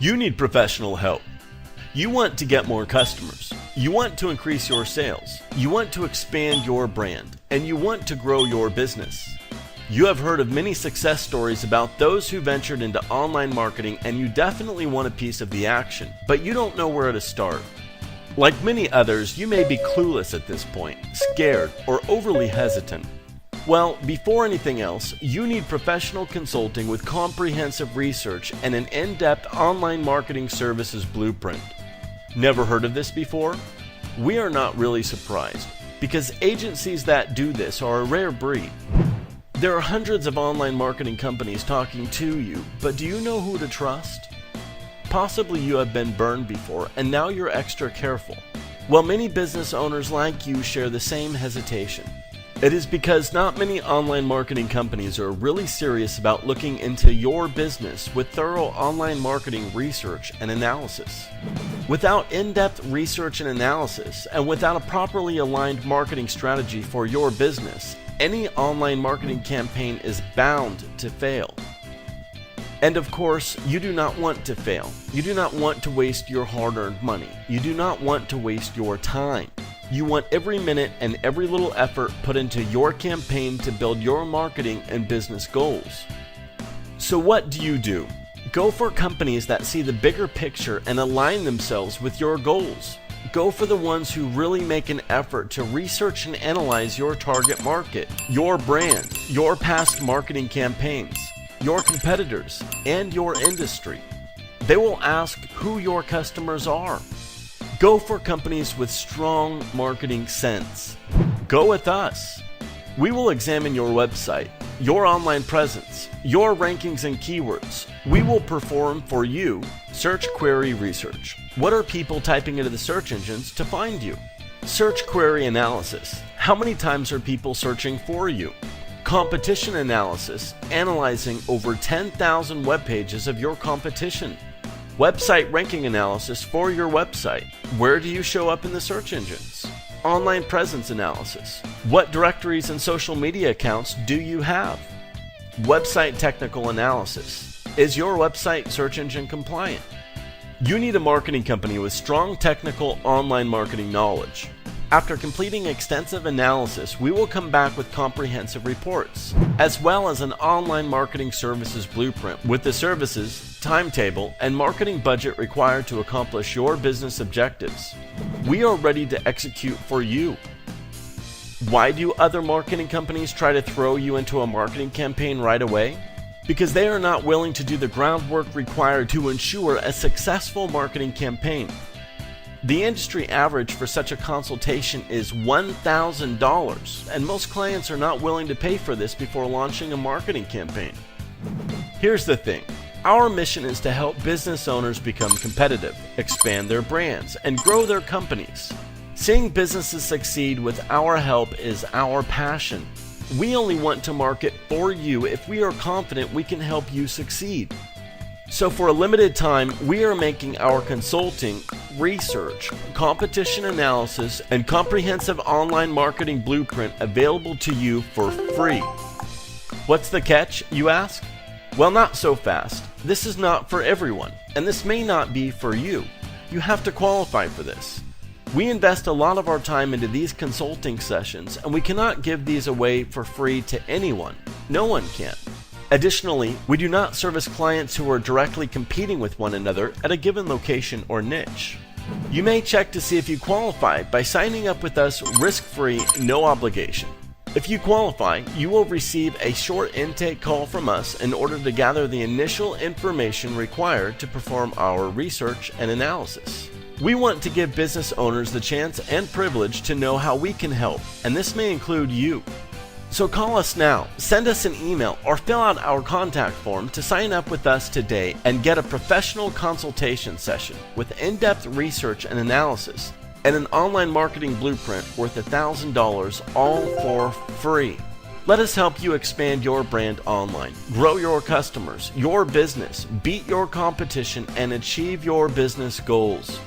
You need professional help. You want to get more customers. You want to increase your sales. You want to expand your brand. And you want to grow your business. You have heard of many success stories about those who ventured into online marketing, and you definitely want a piece of the action, but you don't know where to start. Like many others, you may be clueless at this point, scared, or overly hesitant. Well, before anything else, you need professional consulting with comprehensive research and an in-depth online marketing services blueprint. Never heard of this before? We are not really surprised, because agencies that do this are a rare breed. There are hundreds of online marketing companies talking to you, but do you know who to trust? Possibly you have been burned before, and now you're extra careful. Well, many business owners like you share the same hesitation. It is because not many online marketing companies are really serious about looking into your business with thorough online marketing research and analysis. Without in-depth research and analysis, and without a properly aligned marketing strategy for your business, any online marketing campaign is bound to fail. And of course, you do not want to fail. You do not want to waste your hard-earned money. You do not want to waste your time. You want every minute and every little effort put into your campaign to build your marketing and business goals. So what do? Go for companies that see the bigger picture and align themselves with your goals. Go for the ones who really make an effort to research and analyze your target market, your brand, your past marketing campaigns, your competitors, and your industry. They will ask who your customers are. Go for companies with strong marketing sense. Go with us. We will examine your website, your online presence, your rankings and keywords. We will perform for you search query research. What are people typing into the search engines to find you? Search query analysis. How many times are people searching for you? Competition analysis, analyzing over 10,000 web pages of your competition. Website ranking analysis for your website. Where do you show up in the search engines? Online presence analysis. What directories and social media accounts do you have? Website technical analysis. Is your website search engine compliant? You need a marketing company with strong technical online marketing knowledge. After completing extensive analysis, we will come back with comprehensive reports, as well as an online marketing services blueprint with the services, timetable, and marketing budget required to accomplish your business objectives. We are ready to execute for you. Why do other marketing companies try to throw you into a marketing campaign right away? Because they are not willing to do the groundwork required to ensure a successful marketing campaign. The industry average for such a consultation is $1,000, and most clients are not willing to pay for this before launching a marketing campaign. Here's the thing. Our mission is to help business owners become competitive, expand their brands, and grow their companies. Seeing businesses succeed with our help is our passion. We only want to market for you if we are confident we can help you succeed. So for a limited time, we are making our consulting, research, competition analysis, and comprehensive online marketing blueprint available to you for free. What's the catch, you ask? Well, not so fast. This is not for everyone, and this may not be for you. You have to qualify for this. We invest a lot of our time into these consulting sessions, and we cannot give these away for free to anyone. No one can. Additionally, we do not service clients who are directly competing with one another at a given location or niche. You may check to see if you qualify by signing up with us risk-free, no obligation. If you qualify, you will receive a short intake call from us in order to gather the initial information required to perform our research and analysis. We want to give business owners the chance and privilege to know how we can help, and this may include you. So call us now, send us an email, or fill out our contact form to sign up with us today and get a professional consultation session with in-depth research and analysis and an online marketing blueprint worth $1,000, all for free. Let us help you expand your brand online, grow your customers, your business, beat your competition, and achieve your business goals.